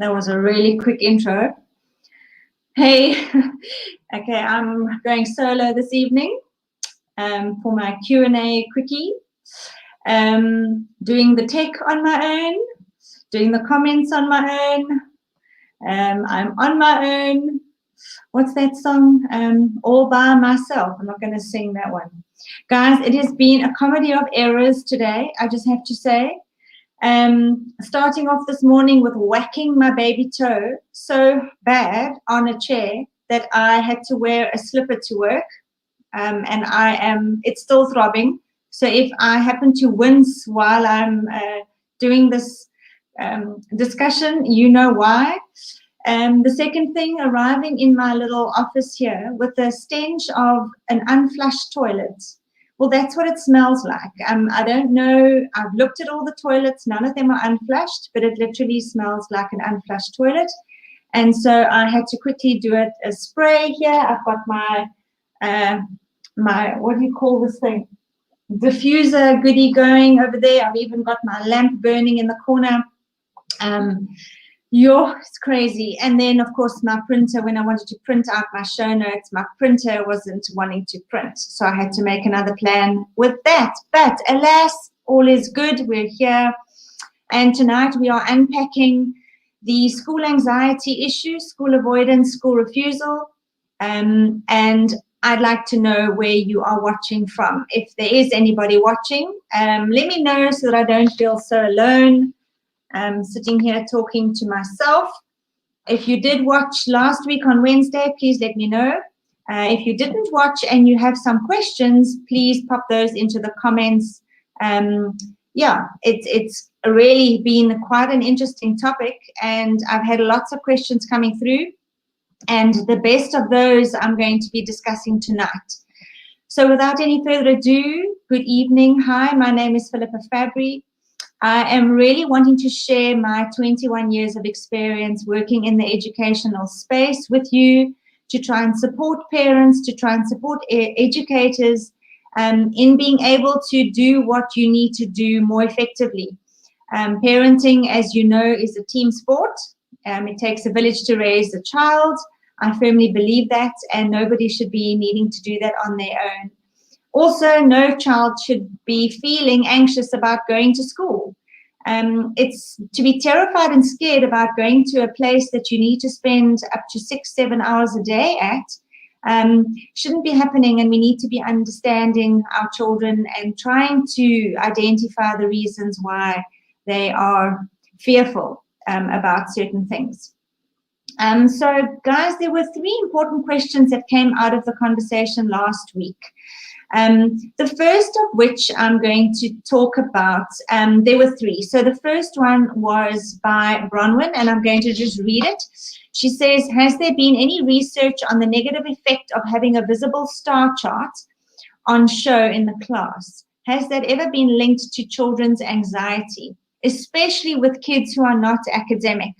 That was a really quick intro. Hey, okay, I'm going solo this evening for my Q&A quickie. Doing the tech on my own, doing the comments on my own. I'm on my own. What's that song? All by myself. I'm not going to sing that one. Guys, it has been a comedy of errors today, I just have to say. Starting off this morning with whacking my baby toe so bad on a chair that I had to wear a slipper to work, and it's still throbbing. So if I happen to wince while I'm doing this discussion, you know why. The second thing, arriving in my little office here with the stench of an unflushed toilet. Well, that's what it smells like. I don't know. I've looked at all the toilets. None of them are unflushed, but it literally smells like an unflushed toilet. And so I had to quickly do a spray here. I've got my what do you call this thing? Diffuser goodie going over there. I've even got my lamp burning in the corner. It's crazy. And then, of course, my printer, when I wanted to print out my show notes, my printer wasn't wanting to print. So I had to make another plan with that. But alas, all is good. We're here. And tonight we are unpacking the school anxiety issues, school avoidance, school refusal. And I'd like to know where you are watching from. If there is anybody watching, let me know so that I don't feel so alone. I'm sitting here talking to myself. If you did watch last week on Wednesday, please let me know. If you didn't watch and you have some questions, please pop those into the comments. It's really been quite an interesting topic, and I've had lots of questions coming through, and the best of those I'm going to be discussing tonight. So without any further ado, good evening. Hi, my name is Philippa Fabry. I am really wanting to share my 21 years of experience working in the educational space with you to try and support parents, to try and support educators in being able to do what you need to do more effectively. Parenting, as you know, is a team sport. It takes a village to raise a child. I firmly believe that, and nobody should be needing to do that on their own. Also, no child should be feeling anxious about going to school. It's to be terrified and scared about going to a place that you need to spend up to 6-7 hours a day at. Shouldn't be happening, and we need to be understanding our children and trying to identify the reasons why they are fearful about certain things. So, guys, there were 3 important questions that came out of the conversation last week. The first of which I'm going to talk about, there were 3. So the first one was by Bronwyn, and I'm going to just read it. She says, has there been any research on the negative effect of having a visible star chart on show in the class? Has that ever been linked to children's anxiety, especially with kids who are not academic?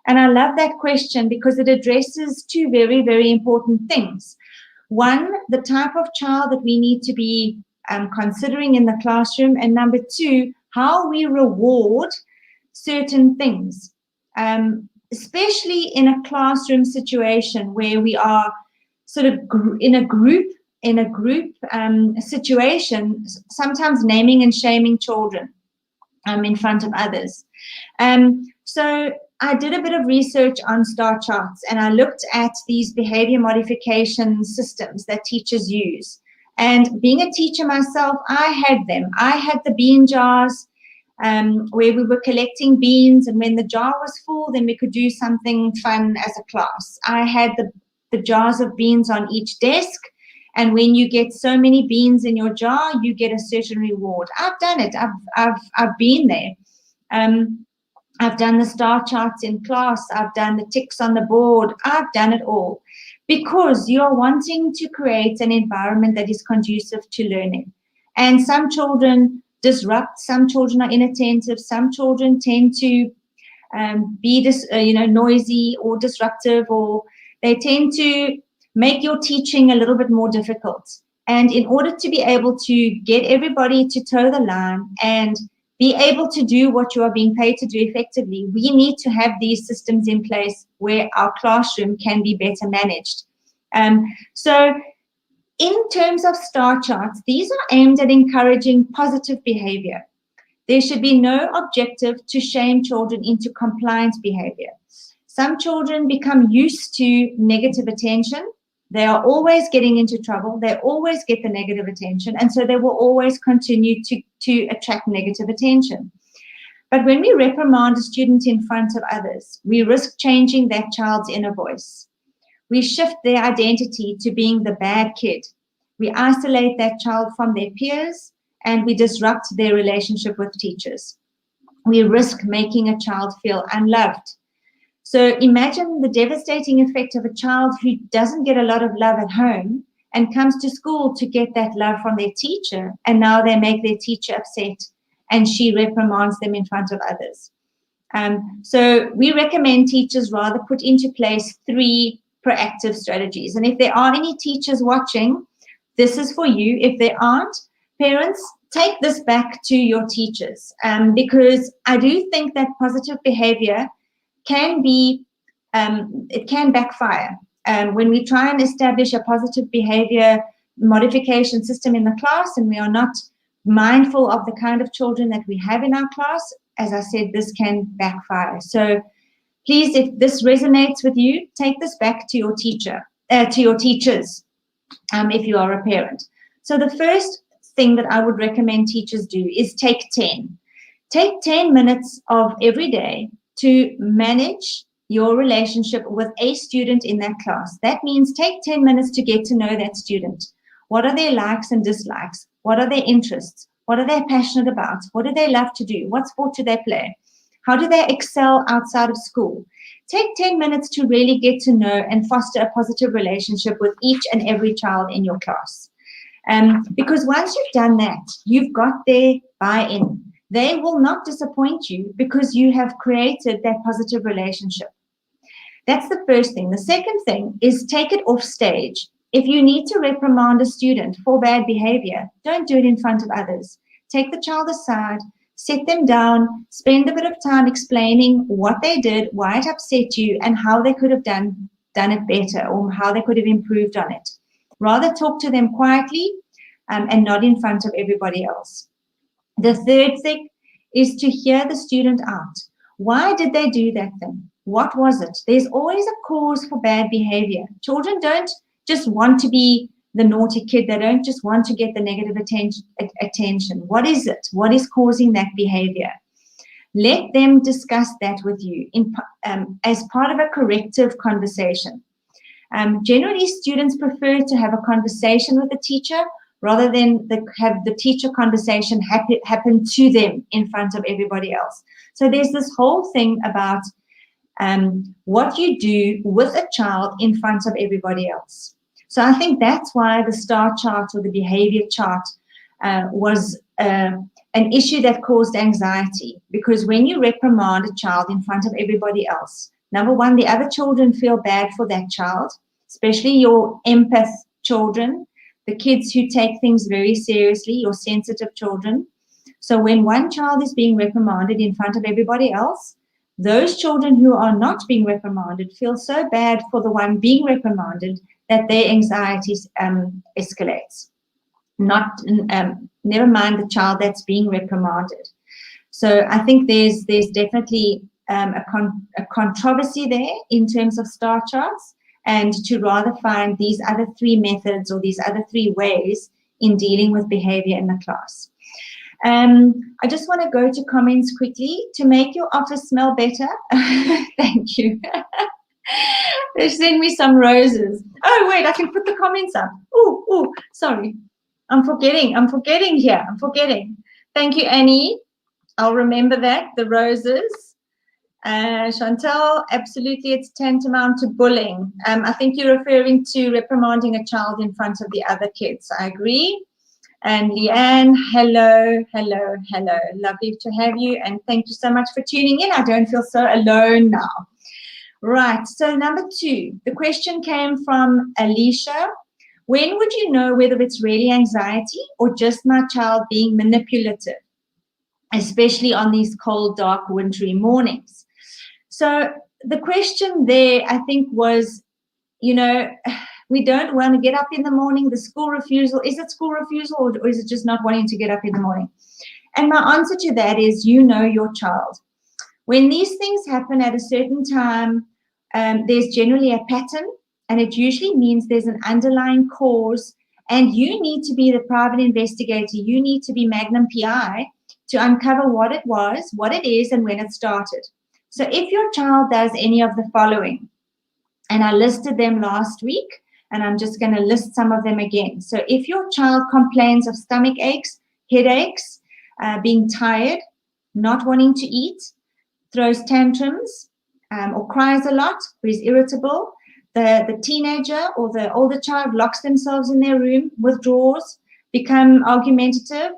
And I love that question because it addresses 2 very, very important things. One, the type of child that we need to be considering in the classroom, and number 2, how we reward certain things, especially in a classroom situation where we are sort of in a group situation, sometimes naming and shaming children in front of others. So I did a bit of research on star charts, and I looked at these behavior modification systems that teachers use. And being a teacher myself, I had them. I had the bean jars where we were collecting beans, and when the jar was full, then we could do something fun as a class. I had the jars of beans on each desk, and when you get so many beans in your jar, you get a certain reward. I've done it. I've been there. I've done the star charts in class. I've done the ticks on the board. I've done it all because you're wanting to create an environment that is conducive to learning. And some children disrupt, some children are inattentive, some children tend to be noisy or disruptive, or they tend to make your teaching a little bit more difficult. And in order to be able to get everybody to toe the line and be able to do what you are being paid to do effectively, we need to have these systems in place where our classroom can be better managed. So in terms of star charts, these are aimed at encouraging positive behavior. There should be no objective to shame children into compliant behavior. Some children become used to negative attention. They are always getting into trouble. They always get the negative attention. And so they will always continue to attract negative attention. But when we reprimand a student in front of others, we risk changing that child's inner voice. We shift their identity to being the bad kid. We isolate that child from their peers, and we disrupt their relationship with teachers. We risk making a child feel unloved. So imagine the devastating effect of a child who doesn't get a lot of love at home and comes to school to get that love from their teacher, and now they make their teacher upset and she reprimands them in front of others. So we recommend teachers rather put into place 3 proactive strategies. And if there are any teachers watching, this is for you. If there aren't, parents, take this back to your teachers, because I do think that positive behavior can be, it can backfire. When we try and establish a positive behavior modification system in the class and we are not mindful of the kind of children that we have in our class, as I said, this can backfire. So please, if this resonates with you, take this back to your teacher, to your teachers, if you are a parent. So the first thing that I would recommend teachers do is take 10. Take 10 minutes of every day to manage your relationship with a student in that class. That means take 10 minutes to get to know that student. What are their likes and dislikes? What are their interests? What are they passionate about? What do they love to do? What sport do they play? How do they excel outside of school? Take 10 minutes to really get to know and foster a positive relationship with each and every child in your class. Because once you've done that, you've got their buy-in. They will not disappoint you because you have created that positive relationship. That's the first thing. The second thing is take it off stage. If you need to reprimand a student for bad behavior, don't do it in front of others. Take the child aside, sit them down, spend a bit of time explaining what they did, why it upset you, and how they could have done it better or how they could have improved on it. Rather talk to them quietly and not in front of everybody else. The third thing is to hear the student out. Why did they do that thing? What was it? There's always a cause for bad behavior. Children don't just want to be the naughty kid. They don't just want to get the negative attention. What is it? What is causing that behavior? Let them discuss that with you as part of a corrective conversation. Generally, students prefer to have a conversation with the teacher rather than have the teacher conversation happen to them in front of everybody else. So there's this whole thing about what you do with a child in front of everybody else. So I think that's why the STAR chart or the behavior chart was an issue that caused anxiety, because when you reprimand a child in front of everybody else, number one, the other children feel bad for that child, especially your empath children, the kids who take things very seriously, your sensitive children. So when one child is being reprimanded in front of everybody else, those children who are not being reprimanded feel so bad for the one being reprimanded that their anxiety escalates. Never mind the child that's being reprimanded. So I think there's definitely a controversy there in terms of STAR charts, and to rather find these other 3 methods or these other 3 ways in dealing with behavior in the class. I just want to go to comments quickly. To make your office smell better. Thank you. They send me some roses. Oh, wait, I can put the comments up. Oh, sorry. I'm forgetting here. I'm forgetting. Thank you, Annie. I'll remember that, the roses. Chantal, absolutely, it's tantamount to bullying. I think you're referring to reprimanding a child in front of the other kids. I agree. And Leanne, hello. Lovely to have you, and thank you so much for tuning in. I don't feel so alone now. Right, so number 2, the question came from Alicia. When would you know whether it's really anxiety or just my child being manipulative? especially on these cold, dark, wintry mornings. So the question there, I think, was, we don't want to get up in the morning. The school refusal, is it school refusal, or is it just not wanting to get up in the morning? And my answer to that is, your child. When these things happen at a certain time, there's generally a pattern, and it usually means there's an underlying cause, and you need to be the private investigator. You need to be Magnum PI to uncover what it was, what it is, and when it started. So if your child does any of the following, and I listed them last week, and I'm just going to list some of them again. So if your child complains of stomach aches, headaches, being tired, not wanting to eat, throws tantrums, or cries a lot, or is irritable, the teenager or the older child locks themselves in their room, withdraws, become argumentative,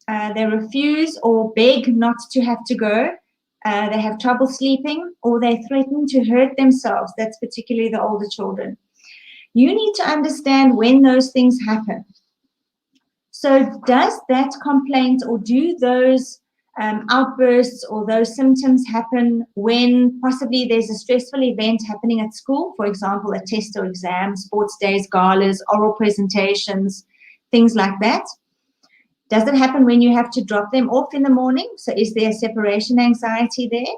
they refuse or beg not to have to go, they have trouble sleeping, or they threaten to hurt themselves. That's particularly the older children. You need to understand when those things happen. So does that complaint, or do those outbursts or those symptoms happen when possibly there's a stressful event happening at school, for example, a test or exam, sports days, galas, oral presentations, things like that? Does it happen when you have to drop them off in the morning? So is there separation anxiety there?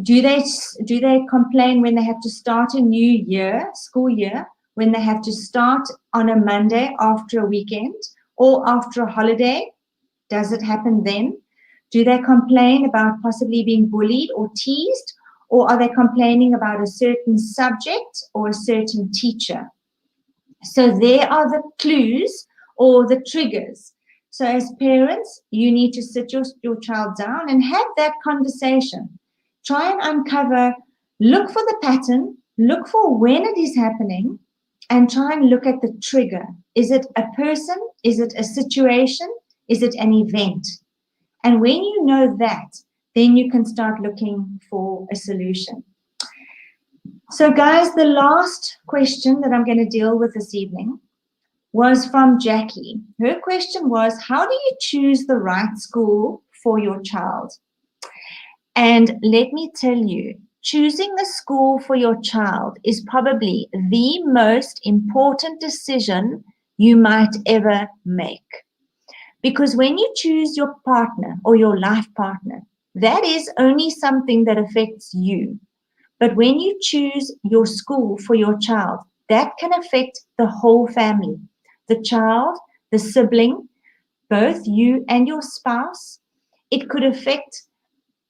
Do they complain when they have to start a new year, school year, when they have to start on a Monday after a weekend or after a holiday? Does it happen then? Do they complain about possibly being bullied or teased, or are they complaining about a certain subject or a certain teacher? So there are the clues or the triggers. So as parents, you need to sit your child down and have that conversation. Try and uncover, look for the pattern, look for when it is happening, and try and look at the trigger. Is it a person? Is it a situation? Is it an event? And when you know that, then you can start looking for a solution. So guys, the last question that I'm going to deal with this evening was from Jackie. Her question was, how do you choose the right school for your child? And let me tell you, choosing the school for your child is probably the most important decision you might ever make. Because when you choose your partner or your life partner, that is only something that affects you. But when you choose your school for your child, that can affect the whole family, the child, the sibling, both you and your spouse. It could affect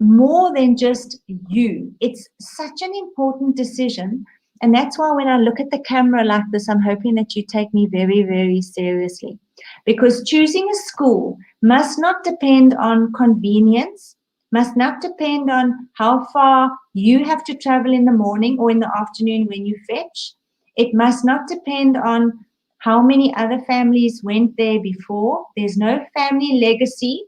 more than just you. It's such an important decision. And that's why when I look at the camera like this, I'm hoping that you take me very, very seriously. Because choosing a school must not depend on convenience, must not depend on how far you have to travel in the morning or in the afternoon when you fetch. It must not depend on how many other families went there before. There's no family legacy.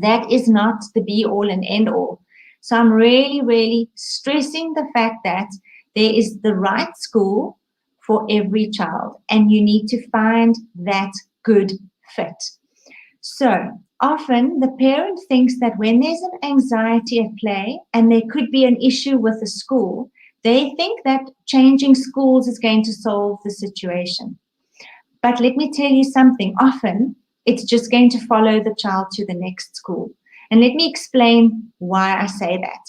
That is not the be-all and end-all. So I'm really, really stressing the fact that there is the right school for every child, and you need to find that good fit. So often the parent thinks that when there's an anxiety at play and there could be an issue with the school, they think that changing schools is going to solve the situation. But let me tell you something, often it's just going to follow the child to the next school. And let me explain why I say that.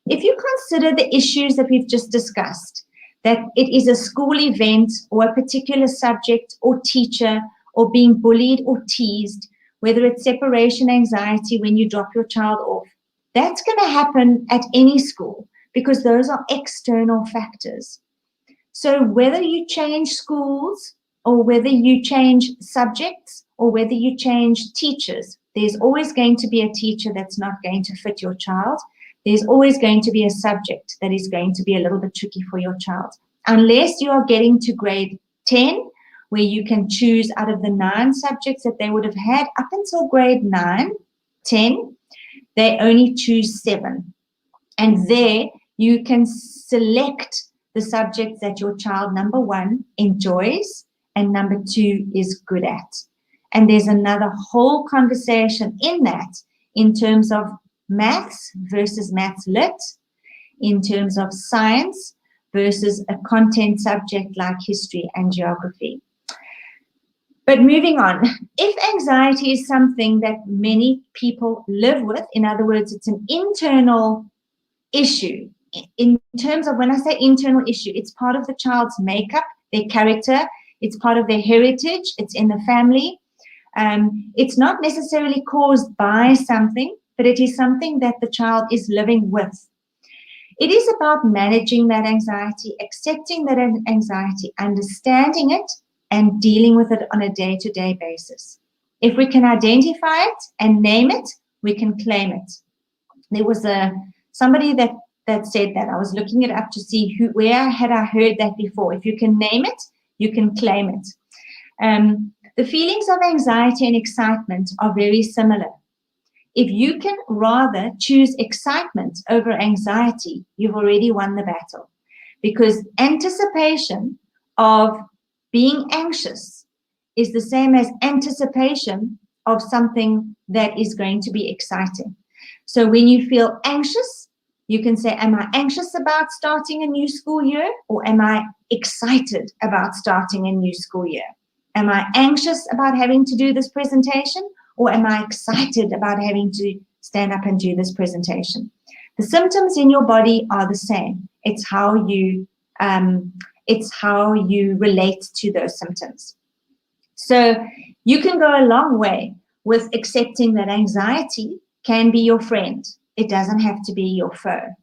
If you consider the issues that we've just discussed, that it is a school event or a particular subject or teacher or being bullied or teased, whether it's separation anxiety when you drop your child off, that's going to happen at any school because those are external factors. So whether you change schools or whether you change subjects or whether you change teachers, there's always going to be a teacher that's not going to fit your child. There's always going to be a subject that is going to be a little bit tricky for your child. Unless you are getting to grade 10, where you can choose out of the 9 subjects that they would have had up until grade 9, 10, they only choose 7. And there you can select the subjects that your child, number 1, enjoys, and number 2 is good at. And there's another whole conversation in that in terms of maths versus maths lit, in terms of science versus a content subject like history and geography. But moving on, if anxiety is something that many people live with, in other words, it's an internal issue. In terms of, when I say internal issue, it's part of the child's makeup, their character, it's part of their heritage, it's in the family. It's not necessarily caused by something, but it is something that the child is living with. It is about managing that anxiety, accepting that anxiety, understanding it, and dealing with it on a day-to-day basis. If we can identify it and name it, we can claim it. There was somebody that said that. I was looking it up to see where had I heard that before. If you can name it, you can claim it. The feelings of anxiety and excitement are very similar. If you can rather choose excitement over anxiety, you've already won the battle, because anticipation of being anxious is the same as anticipation of something that is going to be exciting. So when you feel anxious, you can say, am I anxious about starting a new school year, or am I excited about starting a new school year? Am I anxious about having to do this presentation, or am I excited about having to stand up and do this presentation? The symptoms in your body are the same. It's how you relate to those symptoms. So you can go a long way with accepting that anxiety can be your friend. It doesn't have to be your foe.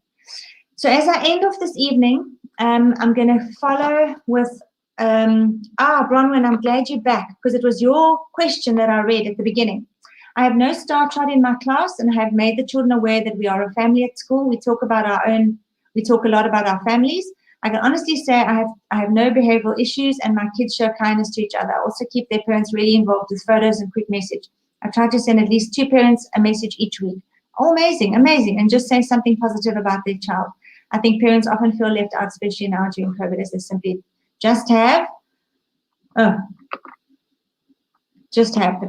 So as I end off this evening, I'm going to follow with, Bronwyn, I'm glad you're back, because it was your question that I read at the beginning. I have no star chart in my class, and I have made the children aware that we are a family at school. We talk a lot about our families. I can honestly say I have no behavioral issues, and my kids show kindness to each other. I also keep their parents really involved with photos and quick message. I try to send at least 2 parents a message each week. Oh, amazing, amazing. And just say something positive about their child. I think parents often feel left out, especially now during COVID, as they simply they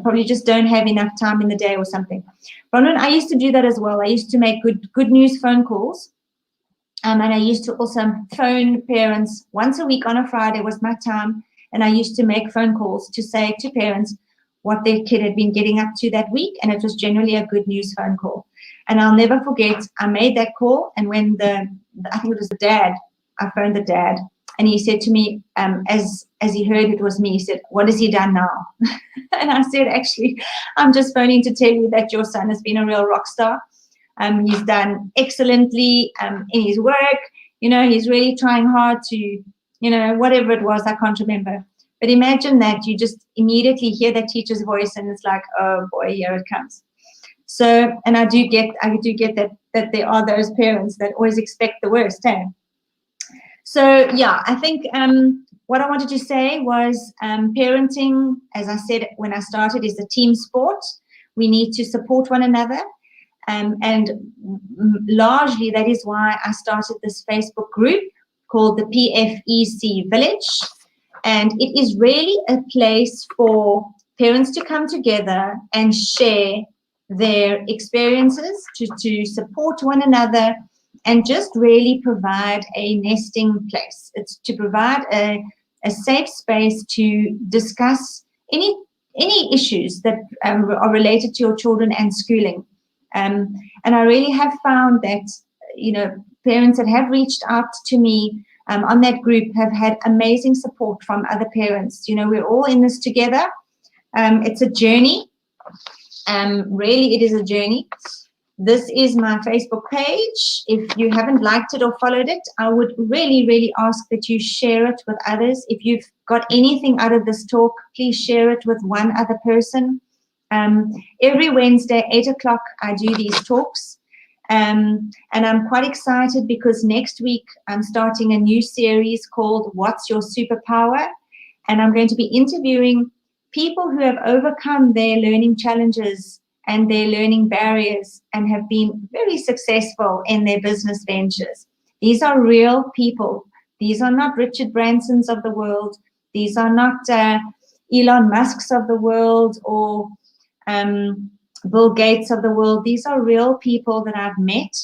probably just don't have enough time in the day or something. Bronwyn, I used to do that as well. I used to make good news phone calls. And I used to also phone parents once a week on a Friday was my time. And I used to make phone calls to say to parents what their kid had been getting up to that week. And it was generally a good news phone call. And I'll never forget, I made that call. And when I think it was the dad, I phoned the dad. And he said to me, as he heard it was me, he said, what has he done now? And I said, actually, I'm just phoning to tell you that your son has been a real rock star. He's done excellently in his work. He's really trying hard to, whatever it was, I can't remember. But imagine that you just immediately hear that teacher's voice and it's like, oh boy, here it comes. So, and I do get that there are those parents that always expect the worst, eh? So yeah, I think what I wanted to say was parenting, as I said when I started, is a team sport. We need to support one another. And largely that is why I started this Facebook group called the PFEC Village. And it is really a place for parents to come together and share their experiences, to support one another, and just really provide a nesting place. It's to provide a safe space to discuss any issues that are related to your children and schooling. And I really have found that, parents that have reached out to me on that group have had amazing support from other parents. We're all in this together. It's a journey. Really, it is a journey. This is my Facebook page. If you haven't liked it or followed it, I would really, really ask that you share it with others. If you've got anything out of this talk, please share it with one other person. Every Wednesday, 8 o'clock, I do these talks. And I'm quite excited because next week I'm starting a new series called What's Your Superpower? And I'm going to be interviewing people who have overcome their learning challenges and their learning barriers and have been very successful in their business ventures. These are real people. These are not Richard Bransons of the world. These are not Elon Musks of the world, or Bill Gates of the world. These are real people that I've met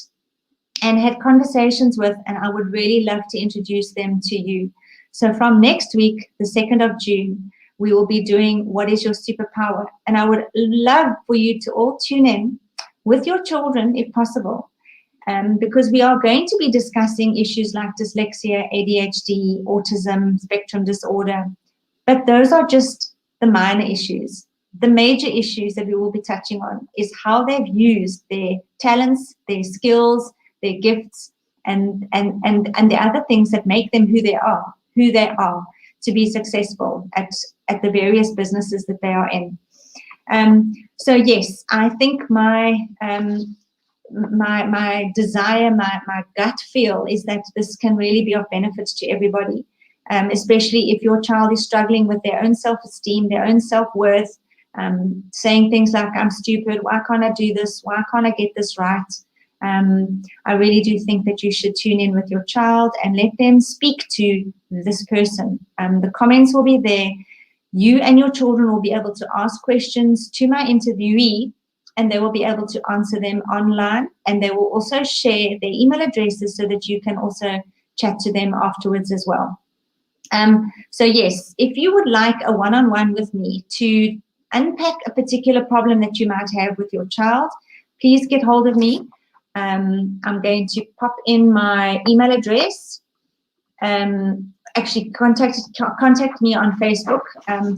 and had conversations with, and I would really love to introduce them to you. So from next week, the 2nd of June, we will be doing What is Your Superpower? And I would love for you to all tune in with your children, if possible, because we are going to be discussing issues like dyslexia, ADHD, autism, spectrum disorder, but those are just the minor issues. The major issues that we will be touching on is how they've used their talents, their skills, their gifts, and the other things that make them who they are to be successful at the various businesses that they are in. So yes, I think my desire, my gut feel is that this can really be of benefit to everybody, especially if your child is struggling with their own self-esteem, their own self-worth, saying things like, I'm stupid, why can't I do this, why can't I get this right? I really do think that you should tune in with your child and let them speak to this person. The comments will be there. You and your children will be able to ask questions to my interviewee, and they will be able to answer them online, and they will also share their email addresses so that you can also chat to them afterwards as well. So yes, if you would like a one-on-one with me to unpack a particular problem that you might have with your child, please get hold of me. I'm going to pop in my email address. Actually, contact me on Facebook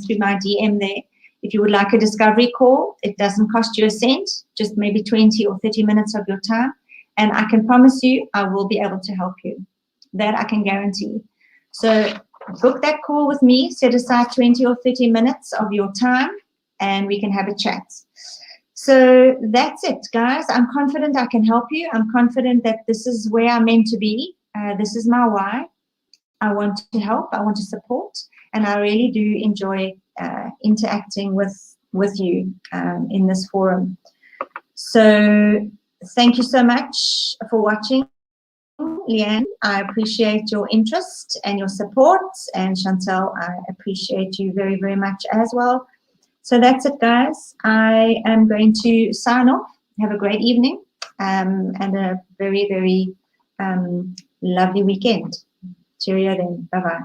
through my DM there. If you would like a discovery call, it doesn't cost you a cent, just maybe 20 or 30 minutes of your time. And I can promise you, I will be able to help you. That I can guarantee. So book that call with me, set aside 20 or 30 minutes of your time, and we can have a chat. So that's it, guys. I'm confident I can help you. I'm confident that this is where I'm meant to be. This is my why. I want to help. I want to support. And I really do enjoy interacting with you in this forum. So thank you so much for watching, Leanne. I appreciate your interest and your support. And Chantel, I appreciate you very, very much as well. So that's it, guys. I am going to sign off. Have a great evening and a very, very lovely weekend. Cheerio then. Bye-bye.